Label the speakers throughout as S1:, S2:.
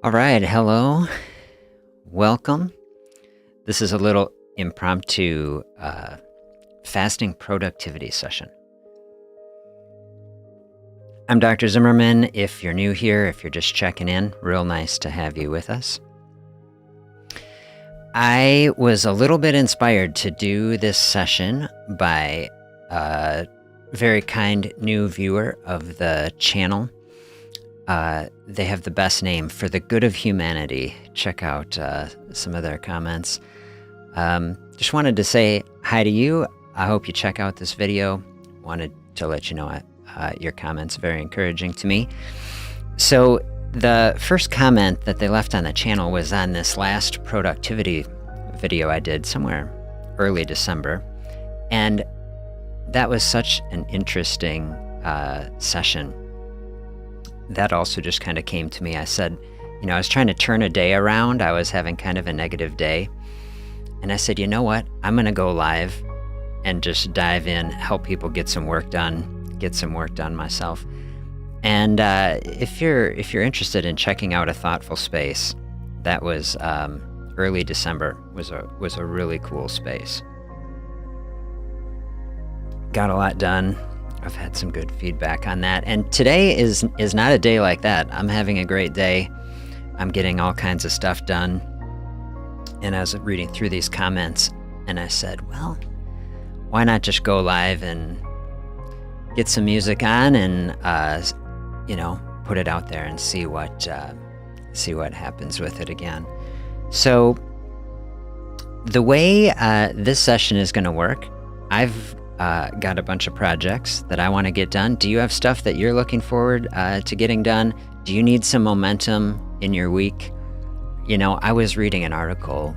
S1: All right, hello, welcome. This is a little impromptu fasting productivity session. I'm Dr. Zimmermann. If you're new here, if you're just checking in, real nice to have you with us. I was a little bit inspired to do this session by a very kind new viewer of the channel. They have the best name, For the Good of Humanity. Check out some of their comments. Just wanted to say hi to you. I hope you check out this video. Wanted to let you know your comments are very encouraging to me. So the first comment that they left on the channel was on this last productivity video I did somewhere early December. And that was such an interesting session. That also just kind of came to me. I said, I was trying to turn a day around. I was having kind of a negative day. And I said, you know what? I'm going to go live and just dive in, help people get some work done myself. And if you're interested in checking out a thoughtful space, that was early December, was a really cool space. Got a lot done. I've had some good feedback on that. And today is not a day like that. I'm having a great day. I'm getting all kinds of stuff done. And I was reading through these comments and I said, well, why not just go live and get some music on and, put it out there and see what happens with it again. So the way this session is going to work, I've got a bunch of projects that I want to get done. Do you have stuff that you're looking forward to getting done? Do you need some momentum in your week? I was reading an article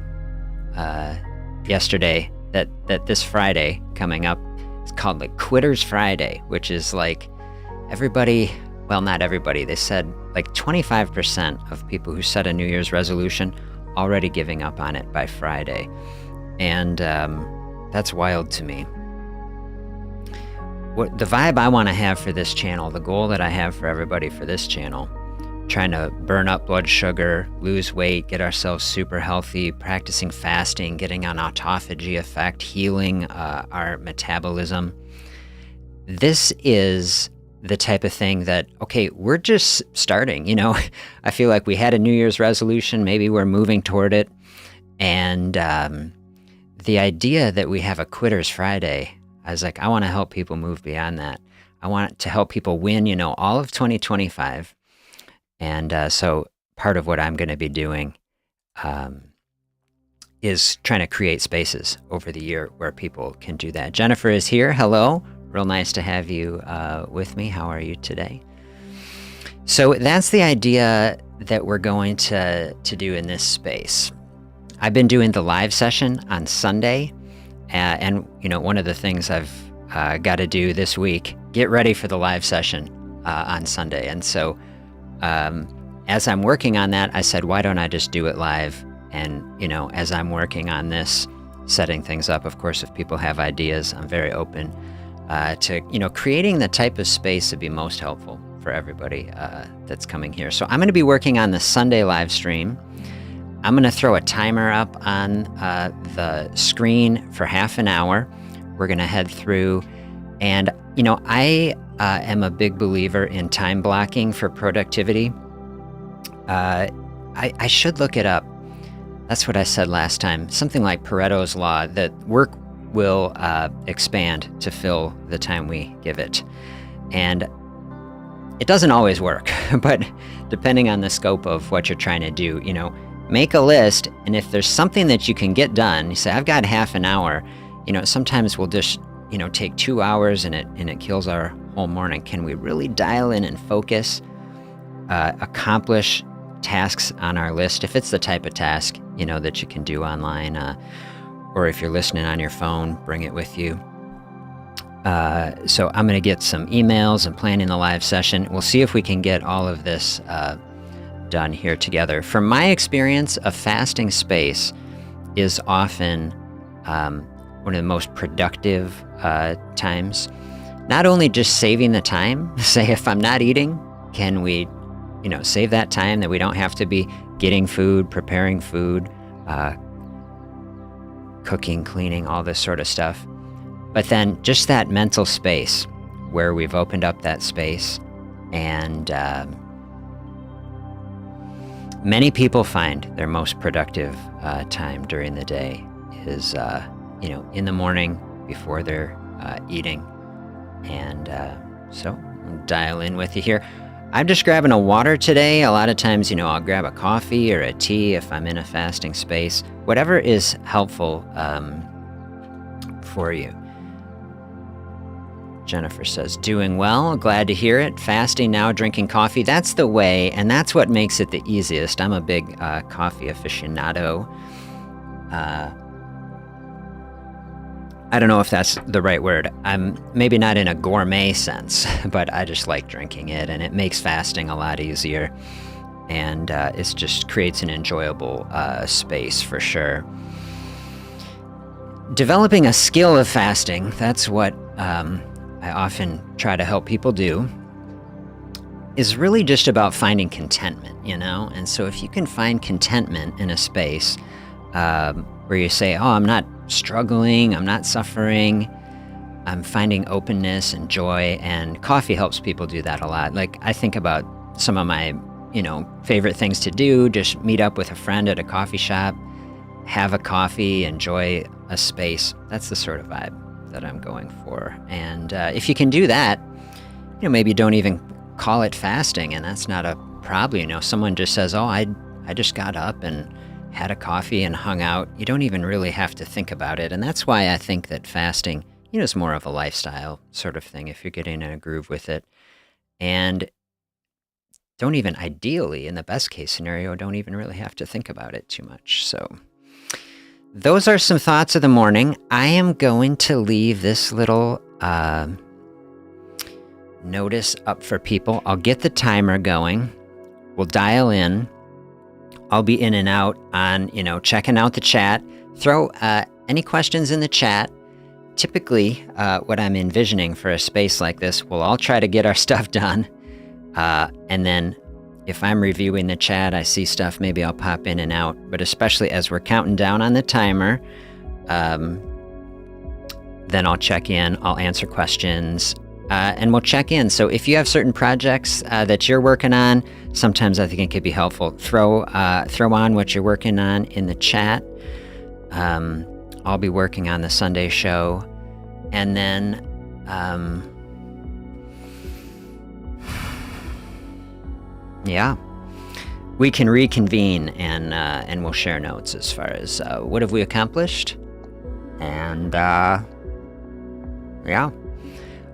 S1: yesterday that this Friday coming up is called like Quitter's Friday, which is like everybody, well, not everybody, they said like 25% of people who set a New Year's resolution already giving up on it by Friday. And that's wild to me. What the vibe I want to have for this channel, the goal that I have for everybody for this channel, trying to burn up blood sugar, lose weight, get ourselves super healthy, practicing fasting, getting on autophagy effect, healing our metabolism. This is the type of thing that, okay, we're just starting, I feel like we had a New Year's resolution, maybe we're moving toward it. And the idea that we have a Quitter's Friday, I was like, I want to help people move beyond that. I want to help people win, all of 2025. And so part of what I'm going to be doing is trying to create spaces over the year where people can do that. Jennifer is here. Hello. Real nice to have you with me. How are you today? So that's the idea that we're going to do in this space. I've been doing the live session on Sunday. And one of the things I've got to do this week, get ready for the live session on Sunday. And so as I'm working on that, I said, why don't I just do it live? And, as I'm working on this, setting things up, of course, if people have ideas, I'm very open to, creating the type of space to be most helpful for everybody that's coming here. So I'm going to be working on the Sunday live stream. I'm going to throw a timer up on the screen for half an hour. We're going to head through. And, I am a big believer in time blocking for productivity. I should look it up. That's what I said last time. Something like Pareto's Law, that work will expand to fill the time we give it. And it doesn't always work, but depending on the scope of what you're trying to do, make a list, and if there's something that you can get done, you say, I've got half an hour, sometimes we'll just, take 2 hours and it kills our whole morning. Can we really dial in and focus, accomplish tasks on our list? If it's the type of task, that you can do online, or if you're listening on your phone, bring it with you. So I'm going to get some emails and planning the live session. We'll see if we can get all of this done here together. From my experience, a fasting space is often one of the most productive times. Not only just saving the time, say if I'm not eating, can we save that time that we don't have to be getting food, preparing food, cooking, cleaning, all this sort of stuff. But then just that mental space where we've opened up that space, and many people find their most productive time during the day is, in the morning before they're eating. And so I'll dial in with you here. I'm just grabbing a water today. A lot of times, I'll grab a coffee or a tea if I'm in a fasting space. Whatever is helpful for you. Jennifer says, doing well. Glad to hear it. Fasting now, drinking coffee. That's the way, and that's what makes it the easiest. I'm a big coffee aficionado. I don't know if that's the right word. I'm maybe not in a gourmet sense, but I just like drinking it, and it makes fasting a lot easier. And it just creates an enjoyable space for sure. Developing a skill of fasting, that's what I often try to help people do, is really just about finding contentment, And so if you can find contentment in a space where you say, oh, I'm not struggling, I'm not suffering, I'm finding openness and joy, and coffee helps people do that a lot. Like, I think about some of my, favorite things to do, just meet up with a friend at a coffee shop, have a coffee, enjoy a space. That's the sort of vibe that I'm going for. And if you can do that, maybe don't even call it fasting, and that's not a problem. Someone just says, oh, I just got up and had a coffee and hung out. You don't even really have to think about it. And that's why I think that fasting, is more of a lifestyle sort of thing if you're getting in a groove with it. And don't even, ideally, in the best case scenario, don't even really have to think about it too much. So those are some thoughts of the morning. I am going to leave this little notice up for people. I'll get the timer going. We'll dial in. I'll be in and out on, checking out the chat. Throw any questions in the chat. Typically, what I'm envisioning for a space like this, we'll all try to get our stuff done. And then if I'm reviewing the chat, I see stuff, maybe I'll pop in and out. But especially as we're counting down on the timer, then I'll check in, I'll answer questions, and we'll check in. So if you have certain projects that you're working on, sometimes I think it could be helpful. Throw on what you're working on in the chat. I'll be working on the Sunday show. And then yeah, we can reconvene and we'll share notes as far as what have we accomplished. And yeah.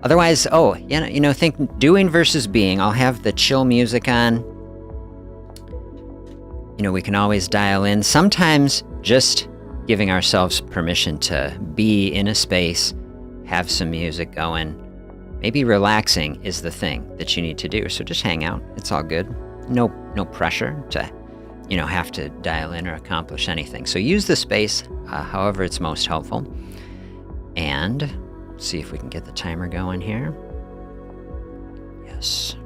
S1: Otherwise, think doing versus being. I'll have the chill music on. We can always dial in. Sometimes just giving ourselves permission to be in a space, have some music going, maybe relaxing is the thing that you need to do. So just hang out. It's all good. No pressure to, have to dial in or accomplish anything. So use the space however it's most helpful. And see if we can get the timer going here. Yes.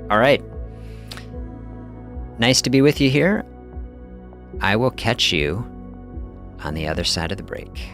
S1: All right. Nice to be with you here. I will catch you on the other side of the break.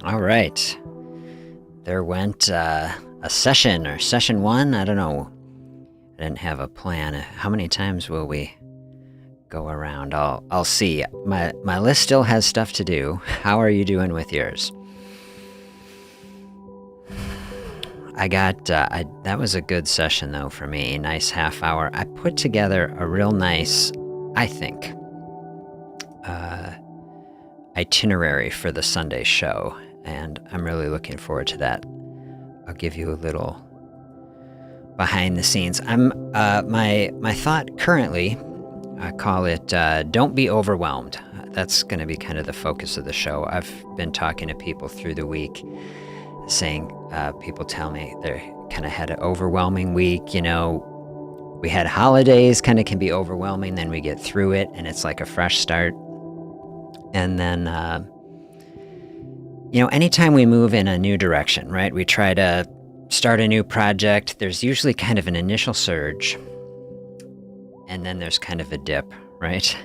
S1: All right. There went a session or session 1. I don't know. I didn't have a plan. How many times will we go around? I'll see. My list still has stuff to do. How are you doing with yours? I got that was a good session though for me. Nice half hour. I put together a real nice, I think, itinerary for the Sunday show, and I'm really looking forward to that. I'll give you a little behind the scenes. I'm my thought currently, I call it don't be overwhelmed. That's going to be kind of the focus of the show. I've been talking to people through the week saying, people tell me they kind of had an overwhelming week. You know, we had holidays, kind of can be overwhelming, then we get through it and it's like a fresh start. And then, you know, anytime we move in a new direction, right? We try to start a new project, there's usually kind of an initial surge, and then there's kind of a dip, right?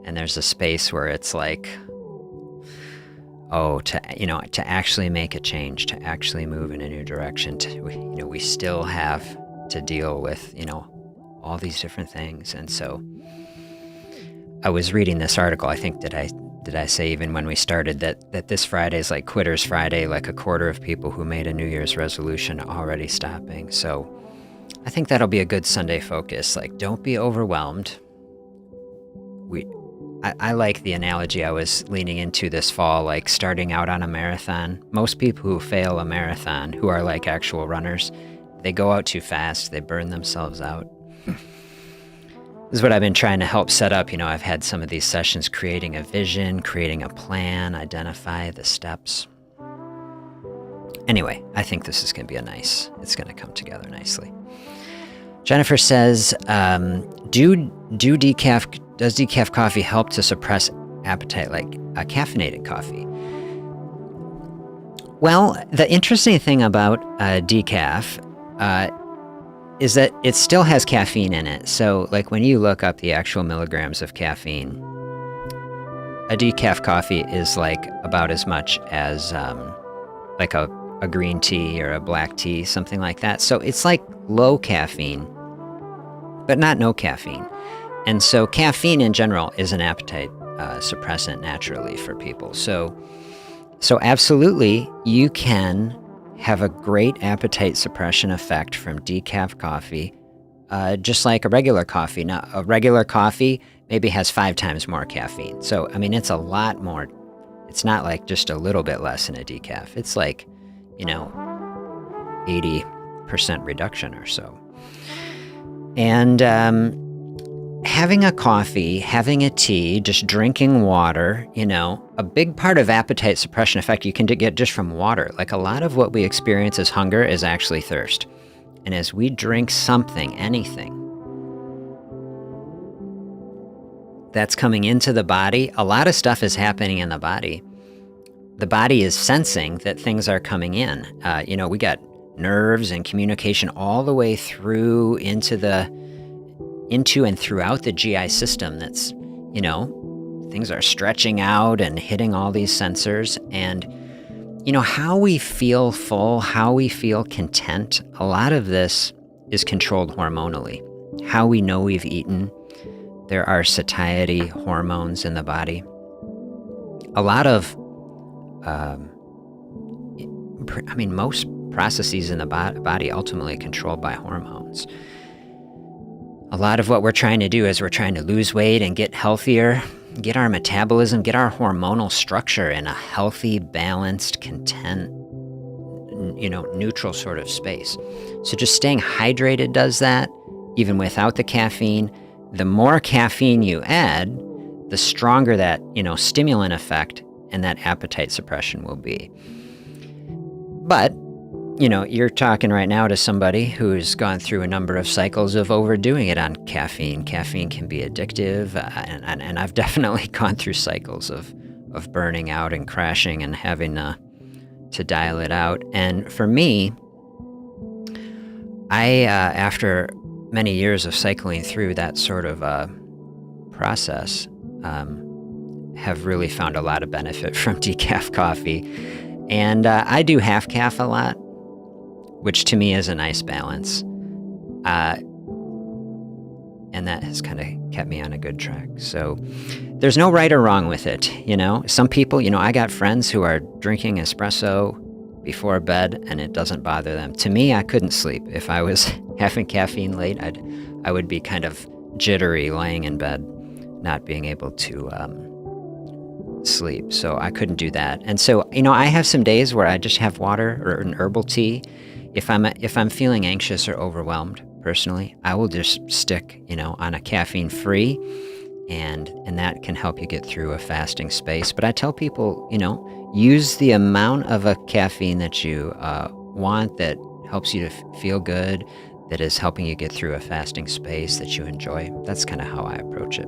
S1: And there's a space where it's like, to actually make a change, to actually move in a new direction, we still have to deal with, all these different things. And so I was reading this article, I think, did I say even when we started that this Friday is like Quitter's Friday, like a quarter of people who made a New Year's resolution already stopping. So I think that'll be a good Sunday focus. Like, don't be overwhelmed. I like the analogy I was leaning into this fall, like starting out on a marathon. Most people who fail a marathon, who are like actual runners, they go out too fast, they burn themselves out. This is what I've been trying to help set up. I've had some of these sessions creating a vision, creating a plan, identify the steps. Anyway, I think this is going to be it's going to come together nicely. Jennifer says, does decaf coffee help to suppress appetite like a caffeinated coffee? Well, the interesting thing about decaf is that it still has caffeine in it. So like when you look up the actual milligrams of caffeine, a decaf coffee is like about as much as like a green tea or a black tea, something like that. So it's like low caffeine, but not no caffeine. And so caffeine in general is an appetite suppressant naturally for people. So absolutely, you can have a great appetite suppression effect from decaf coffee, just like a regular coffee. Now, a regular coffee maybe has 5 times more caffeine. So, it's a lot more. It's not like just a little bit less in a decaf. It's like, 80% reduction or so. And having a coffee, having a tea, just drinking water, a big part of appetite suppression effect you can get just from water. Like a lot of what we experience as hunger is actually thirst. And as we drink something, anything, that's coming into the body, a lot of stuff is happening in the body. The body is sensing that things are coming in. We got nerves and communication all the way through into and throughout the GI system. That's, things are stretching out and hitting all these sensors. And, how we feel full, how we feel content, a lot of this is controlled hormonally. How we know we've eaten. There are satiety hormones in the body. A lot of, most processes in the body ultimately controlled by hormones. A lot of what we're trying to do is we're trying to lose weight and get healthier, get our metabolism, get our hormonal structure in a healthy, balanced, content, neutral sort of space. So just staying hydrated does that, even without the caffeine. The more caffeine you add, the stronger that, stimulant effect and that appetite suppression will be. But you're talking right now to somebody who's gone through a number of cycles of overdoing it on caffeine. Caffeine can be addictive, and I've definitely gone through cycles of burning out and crashing and having to dial it out. And for me, I, after many years of cycling through that sort of process, have really found a lot of benefit from decaf coffee. And I do half calf a lot, which to me is a nice balance. And that has kind of kept me on a good track. So there's no right or wrong with it, you know? Some people, you know, I got friends who are drinking espresso before bed and it doesn't bother them. To me, I couldn't sleep. If I was having caffeine late, I would be kind of jittery lying in bed, not being able to sleep. So I couldn't do that. And so, you know, I have some days where I just have water or an herbal tea. If I'm feeling anxious or overwhelmed, personally, I will just stick, you know, on a caffeine-free, and that can help you get through a fasting space. But I tell people, you know, use the amount of a caffeine that you want, that helps you to feel good, that is helping you get through a fasting space that you enjoy. That's kind of how I approach it.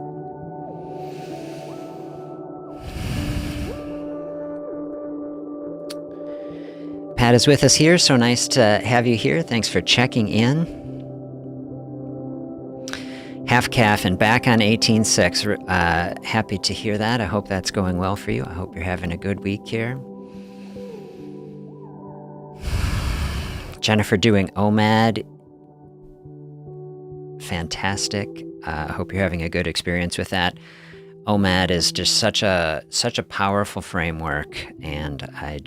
S1: Pat is with us here. So nice to have you here. Thanks for checking in. Half calf and back on 18.6. Happy to hear that. I hope that's going well for you. I hope you're having a good week here. Jennifer doing OMAD. Fantastic. I hope you're having a good experience with that. OMAD is just such a powerful framework, and I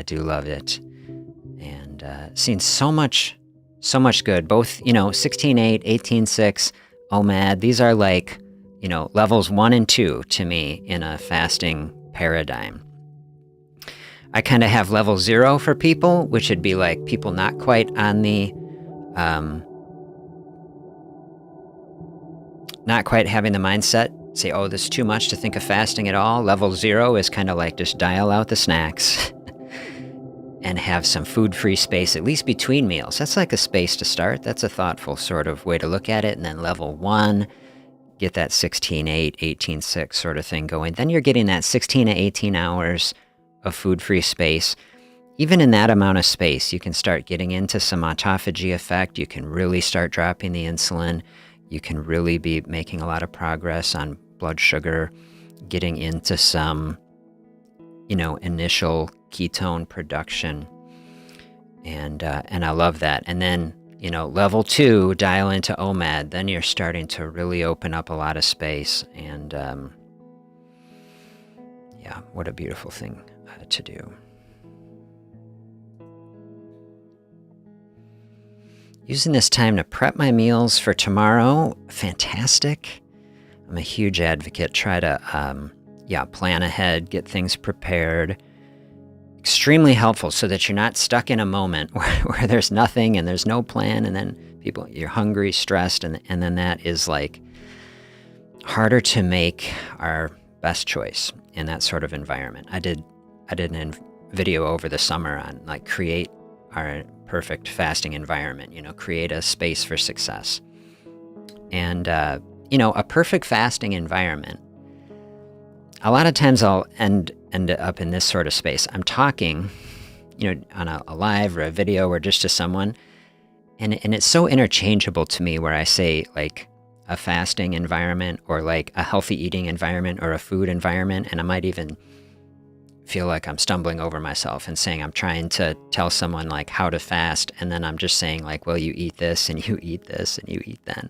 S1: do love it, and seen so much good. Both, you know, 16.8, 18.6, OMAD. These are like, you know, levels 1 and 2 to me in a fasting paradigm. I kind of have level 0 for people, which would be like people not quite on the, not quite having the mindset, say, oh, this is too much to think of fasting at all. Level 0 is kind of like just dial out the snacks and have some food-free space, at least between meals. That's like a space to start. That's a thoughtful sort of way to look at it. And then level 1, get that 16.8, 18.6 sort of thing going. Then you're getting that 16 to 18 hours of food-free space. Even in that amount of space, you can start getting into some autophagy effect. You can really start dropping the insulin. You can really be making a lot of progress on blood sugar, getting into some, you know, initial ketone production. And I love that. And then, you know, level 2, dial into OMAD. Then you're starting to really open up a lot of space. And yeah, what a beautiful thing to do. Using this time to prep my meals for tomorrow. Fantastic. I'm a huge advocate. Try to, plan ahead, get things prepared. Extremely helpful so that you're not stuck in a moment where there's nothing and there's no plan, and then you're hungry, stressed, and then that is like harder to make our best choice in that sort of environment. I did a video over the summer on like create our perfect fasting environment, you know, create a space for success. And, you know, a perfect fasting environment, a lot of times I'll end up in this sort of space. I'm talking, you know, on a live or a video or just to someone, and it's so interchangeable to me where I say like a fasting environment or like a healthy eating environment or a food environment, and I might even feel like I'm stumbling over myself and saying I'm trying to tell someone like how to fast, and then I'm just saying like, well, you eat this and you eat this and you eat that.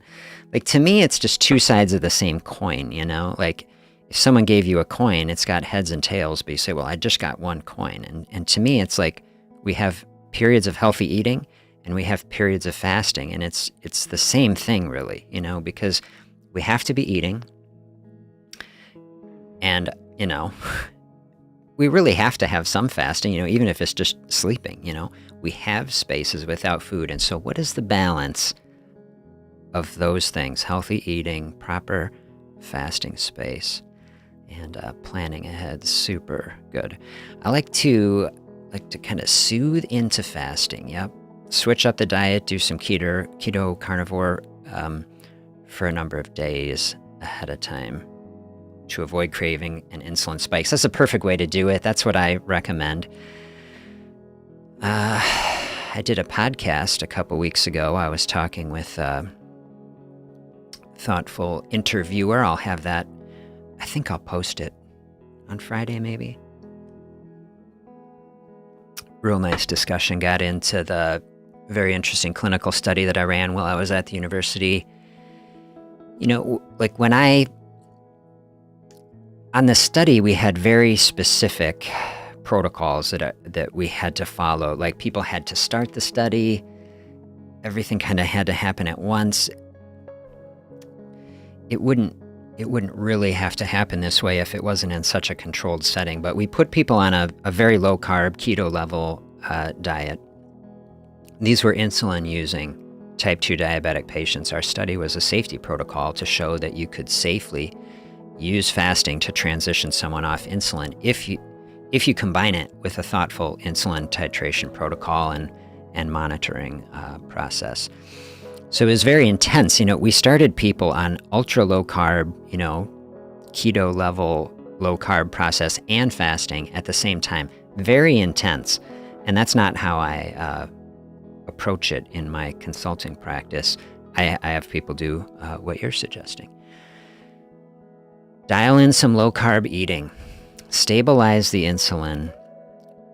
S1: Like, to me, it's just two sides of the same coin, you know? Like, if someone gave you a coin, it's got heads and tails, but you say, well, I just got one coin. And to me, it's like we have periods of healthy eating and we have periods of fasting, and it's the same thing really, you know, because we have to be eating, and, you know, we really have to have some fasting, you know, even if it's just sleeping, you know. We have spaces without food. And so what is the balance of those things? Healthy eating, proper fasting space, and planning ahead. Super good. I like to kind of soothe into fasting. Yep. Switch up the diet, do some keto carnivore for a number of days ahead of time to avoid craving and insulin spikes. That's a perfect way to do it. That's what I recommend. I did a podcast a couple weeks ago. I was talking with a thoughtful interviewer. I'll have that. I think I'll post it on Friday, maybe. real nice discussion. Got into the very interesting clinical study that I ran while I was at the university. Like on the study, we had very specific protocols that we had to follow. Like people had to start the study. Everything kind of had to happen at once. It wouldn't really have to happen this way if it wasn't in such a controlled setting. But we put people on a very low carb, keto level diet. These were insulin using type 2 diabetic patients. Our study was a safety protocol to show that you could safely use fasting to transition someone off insulin if you combine it with a thoughtful insulin titration protocol and monitoring process. So it was very intense. We started people on ultra low carb, keto level low carb process and fasting at the same time. Very intense. And that's not how I approach it in my consulting practice. I have people do what you're suggesting. Dial in some low carb eating. Stabilize the insulin.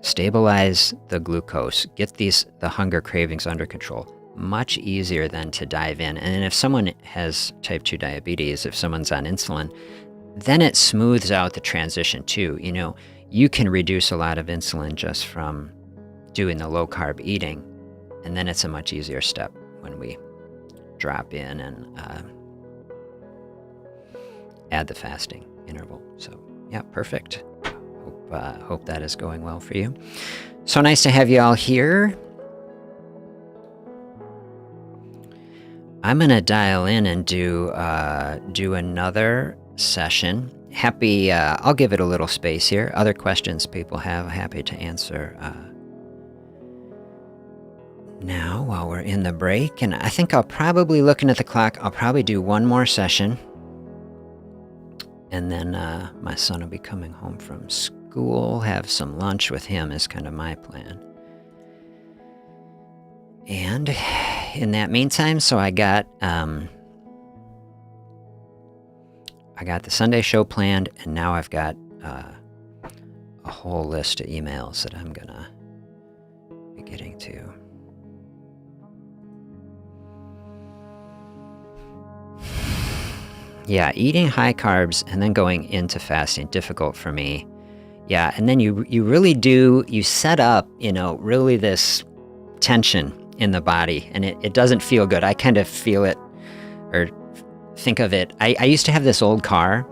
S1: Stabilize the glucose. Get the hunger cravings under control. Much easier than to dive in. And if someone has type 2 diabetes, if someone's on insulin, then it smooths out the transition too. You can reduce a lot of insulin just from doing the low carb eating. And then it's a much easier step when we drop in and add the fasting interval. So yeah, perfect. Hope that is going well for you. So nice to have you all here. I'm gonna dial in and do another session. I'll give it a little space here. Other questions people have, happy to answer now while we're in the break. And I think I'll probably, looking at the clock, I'll probably do one more session. And then my son will be coming home from school, have some lunch with him is kind of my plan. And in that meantime, so I got the Sunday show planned, and now I've got a whole list of emails that I'm gonna be getting to. Yeah, eating high carbs and then going into fasting, difficult for me. Yeah, and then you really do, you set up, really this tension in the body, and it doesn't feel good. I kind of feel it or think of it. I used to have this old car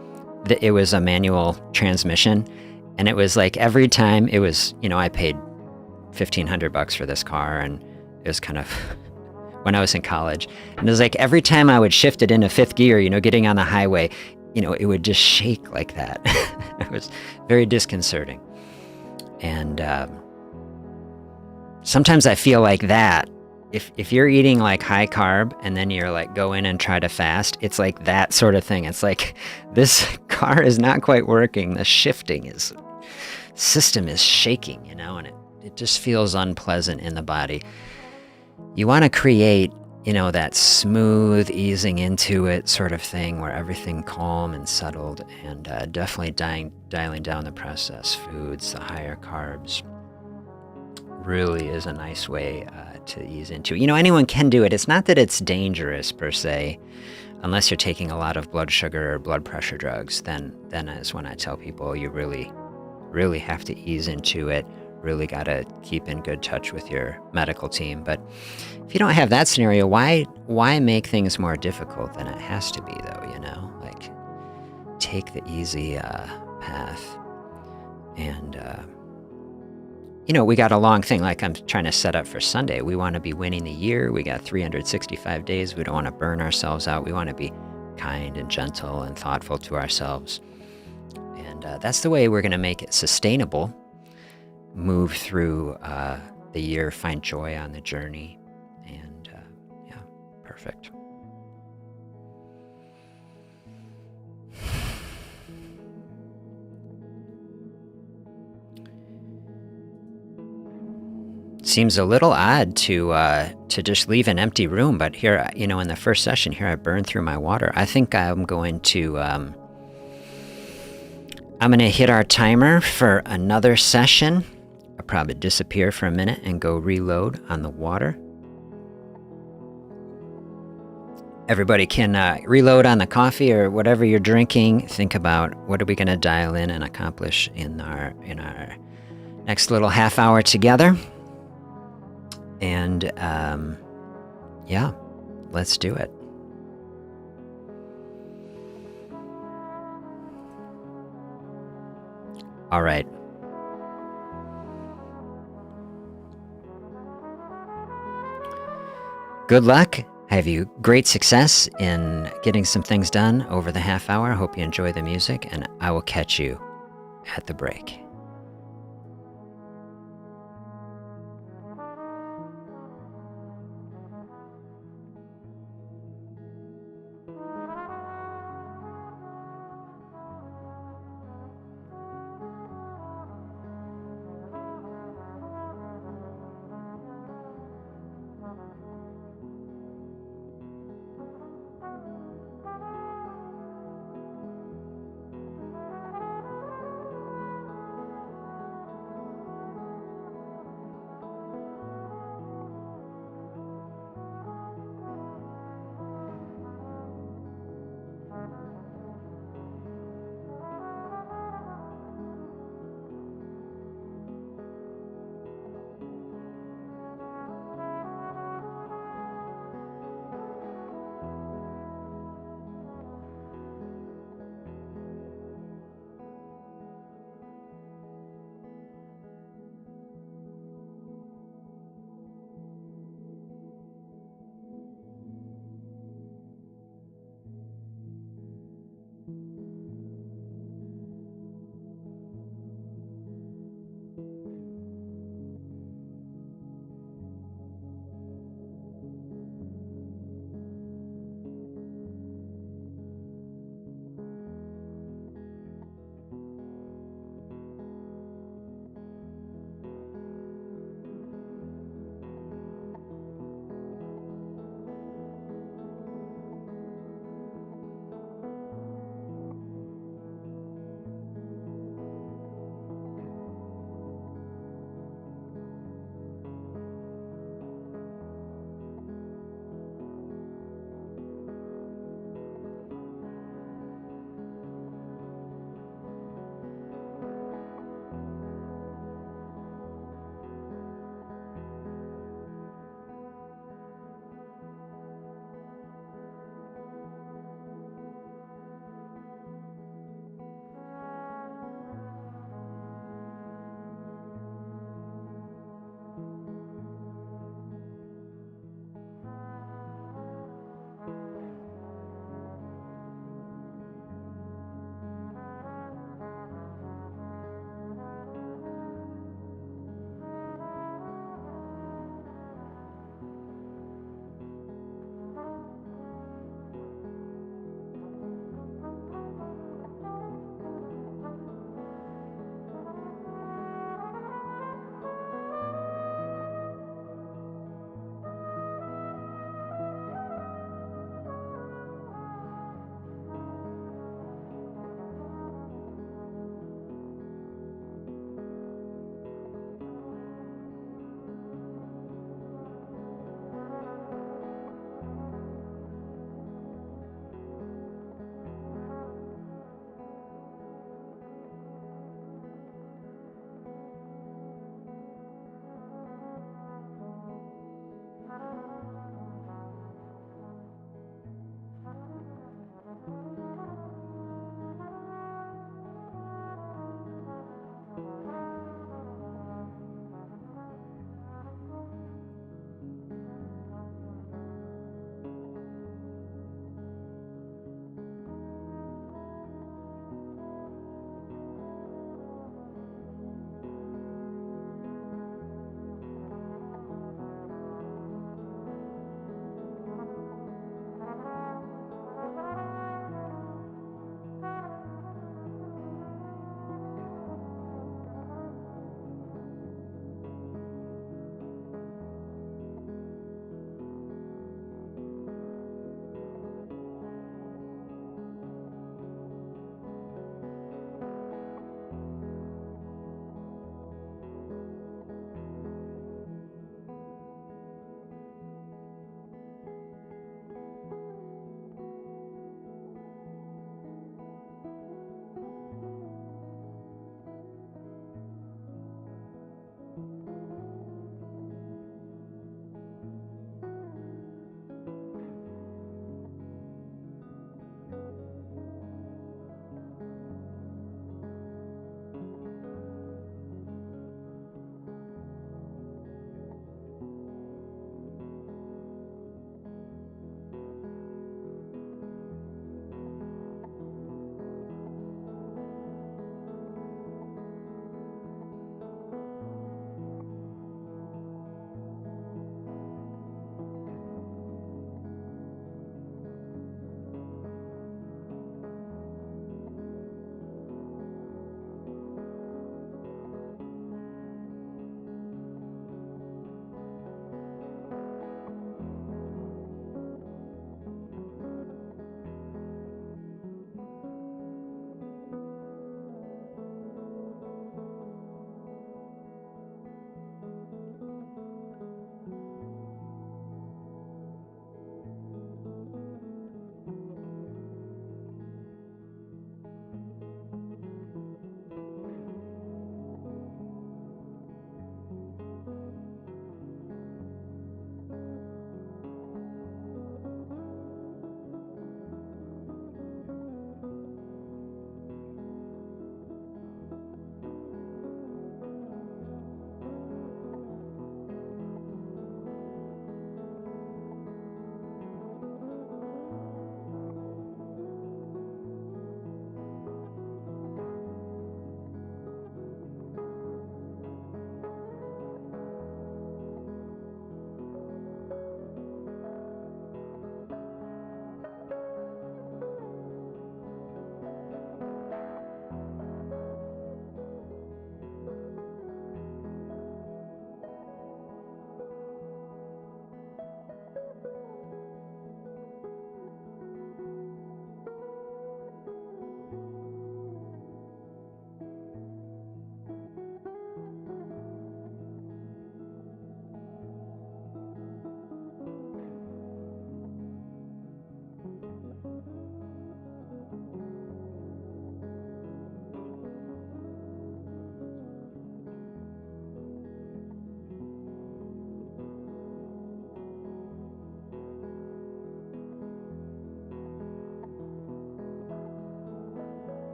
S1: that it was a manual transmission, and it was like every time it was, I paid $1,500 for this car, and it was kind of when I was in college. And it was like every time I would shift it into fifth gear, getting on the highway, it would just shake like that. It was very disconcerting. And sometimes I feel like that. If you're eating like high carb and then you're like go in and try to fast, it's like that sort of thing. It's like this car is not quite working. The system is shaking, and it just feels unpleasant in the body. You want to create, that smooth easing into it sort of thing where everything calm and settled, and definitely dialing down the processed foods, the higher carbs, really is a nice way to ease into. Anyone can do it. It's not that it's dangerous per se, unless you're taking a lot of blood sugar or blood pressure drugs. Then is when I tell people you really, really have to ease into it. Really got to keep in good touch with your medical team. But if you don't have that scenario, why make things more difficult than it has to be, though? Like take the easy path. And we got a long thing. Like I'm trying to set up for Sunday. We want to be winning the year. We got 365 days. We don't want to burn ourselves out. We want to be kind and gentle and thoughtful to ourselves. And that's the way we're going to make it sustainable. Move through the year, find joy on the journey, and yeah, perfect. Seems a little odd to just leave an empty room, but here, in the first session here, I burned through my water. I think I'm going to hit our timer for another session. probably disappear for a minute and go reload on the water. Everybody can reload on the coffee or whatever you're drinking. Think about what are we going to dial in and accomplish in our next little half hour together. And yeah, let's do it. All right. Good luck. Have you great success in getting some things done over the half hour. Hope you enjoy the music, and I will catch you at the break.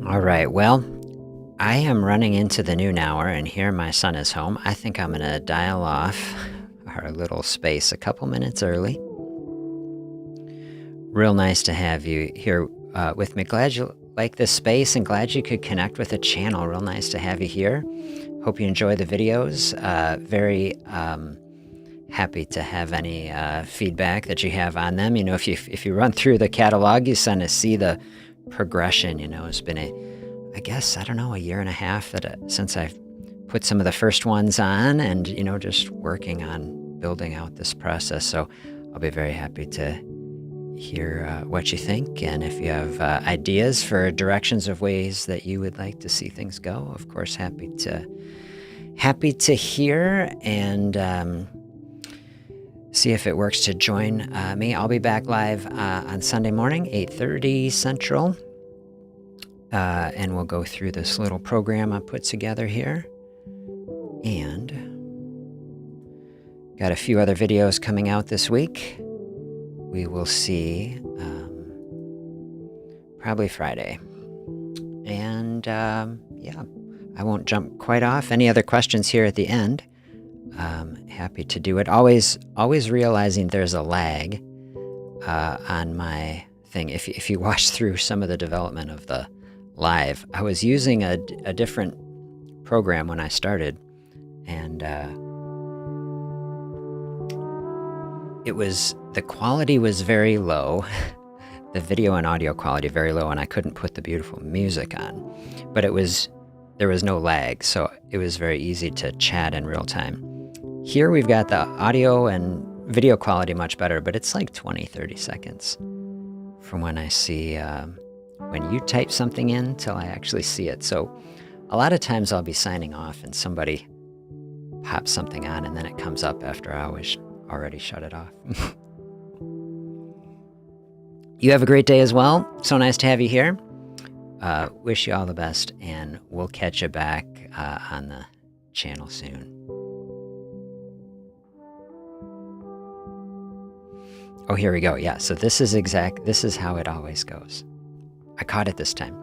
S1: All right, well, I am running into the noon hour, and here my son is home. I think I'm going to dial off our little space a couple minutes early. Real nice to have you here with me. Glad you like this space and glad you could connect with the channel. Real nice to have you here. Hope you enjoy the videos. Very happy to have any feedback that you have on them. You know, if you run through the catalog, you kind of see the progression. You know, it's been a year and a half since I've put some of the first ones on, and you know, just working on building out this process. So I'll be very happy to hear what you think, and if you have ideas for directions of ways that you would like to see things go, of course, happy to hear and see if it works to join me. I'll be back live on Sunday morning, 8:30 Central, and we'll go through this little program I put together here, and got a few other videos coming out this week. We will see probably Friday. And yeah, I won't jump quite off. Any other questions here at the end? Happy to do it. Always realizing there's a lag on my thing. If you watch through some of the development of the live, I was using a different program when I started, and the quality was very low. The video and audio quality very low, and I couldn't put the beautiful music on. But there was no lag, so it was very easy to chat in real time. Here we've got the audio and video quality much better, but it's like 20-30 seconds from when I see when you type something in till I actually see it. So a lot of times I'll be signing off and somebody pops something on, and then it comes up after I already shut it off. You have a great day as well. So nice to have you here. Wish you all the best, and we'll catch you back on the channel soon. Oh, here we go. Yeah, so this is how it always goes. I caught it this time.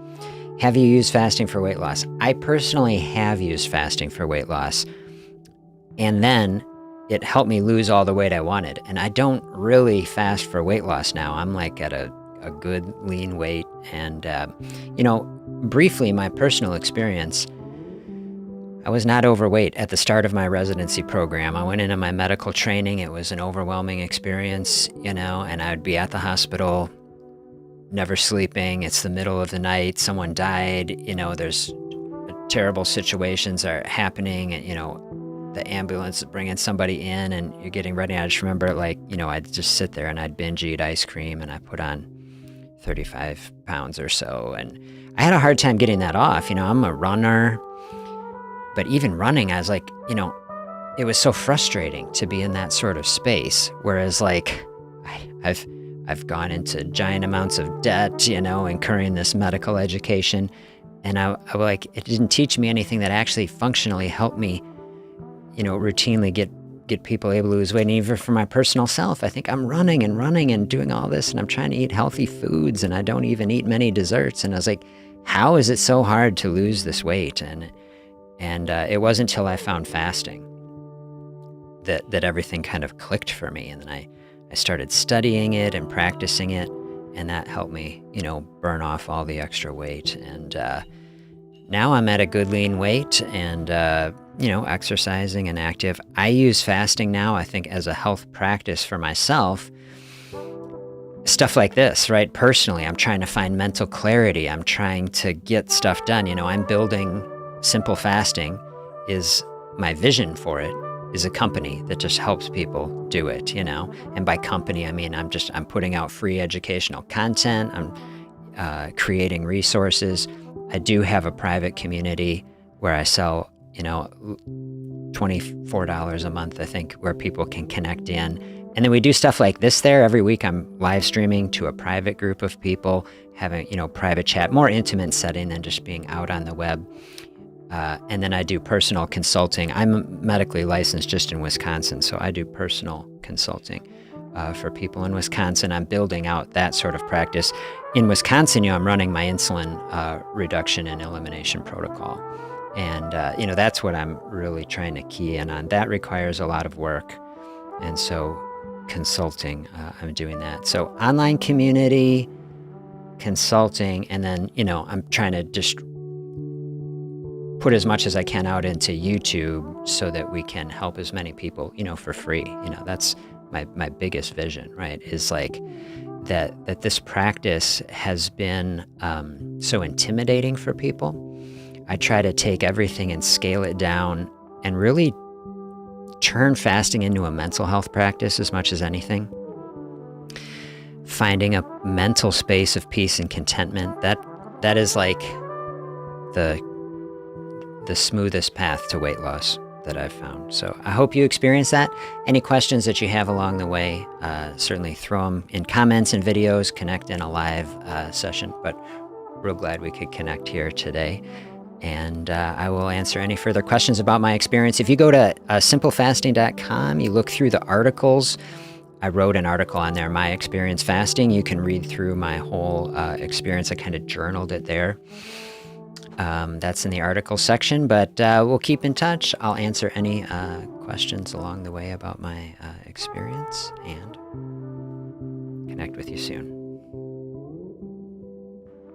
S1: Have you used fasting for weight loss? I personally have used fasting for weight loss, and then it helped me lose all the weight I wanted. And I don't really fast for weight loss now. I'm like at a good lean weight. And, you know, briefly, my personal experience, I was not overweight at the start of my residency program. I went into my medical training. It was an overwhelming experience, you know, and I'd be at the hospital, never sleeping. It's the middle of the night. Someone died. You know, there's terrible situations are happening, and, you know, the ambulance bringing somebody in, and you're getting ready. I just remember, like, you know, I'd just sit there and I'd binge eat ice cream, and I put on 35 pounds or so. And I had a hard time getting that off. You know, I'm a runner, but even running, I was like, you know, it was so frustrating to be in that sort of space. Whereas, like, I've gone into giant amounts of debt, you know, incurring this medical education. And I like, it didn't teach me anything that actually functionally helped me, you know, routinely get people able to lose weight. And even for my personal self, I think I'm running and doing all this, and I'm trying to eat healthy foods, and I don't even eat many desserts. And I was like, how is it so hard to lose this weight? And it wasn't until I found fasting that everything kind of clicked for me. And then I started studying it and practicing it, and that helped me, you know, burn off all the extra weight. And now I'm at a good lean weight, and you know, exercising and active. I use fasting now, I think, as a health practice for myself. Stuff like this, right? Personally, I'm trying to find mental clarity. I'm trying to get stuff done. You know, I'm building Simple Fasting is my vision for it, is a company that just helps people do it, you know? And by company, I mean, I'm putting out free educational content. I'm creating resources. I do have a private community where I sell, you know, $24 a month, I think, where people can connect in. And then we do stuff like this there. Every week I'm live streaming to a private group of people, having, you know, private chat, more intimate setting than just being out on the web. And then I do personal consulting. I'm medically licensed just in Wisconsin, so I do personal consulting for people in Wisconsin. I'm building out that sort of practice. In Wisconsin, I'm running my insulin reduction and elimination protocol. And, that's what I'm really trying to key in on. That requires a lot of work. And so consulting, I'm doing that. So online community, consulting, and then, I'm trying to just put as much as I can out into YouTube so that we can help as many people, for free. That's my biggest vision, right? Is like that this practice has been so intimidating for people. I try to take everything and scale it down and really turn fasting into a mental health practice as much as anything. Finding a mental space of peace and contentment, that is like the smoothest path to weight loss that I've found. So I hope you experience that. Any questions that you have along the way, certainly throw them in comments and videos, connect in a live session, but real glad we could connect here today. And I will answer any further questions about my experience. If you go to simplefasting.com, you look through the articles. I wrote an article on there, My Experience Fasting. You can read through my whole experience. I kind of journaled it there. That's in the article section, but we'll keep in touch. I'll answer any questions along the way about my experience and connect with you soon.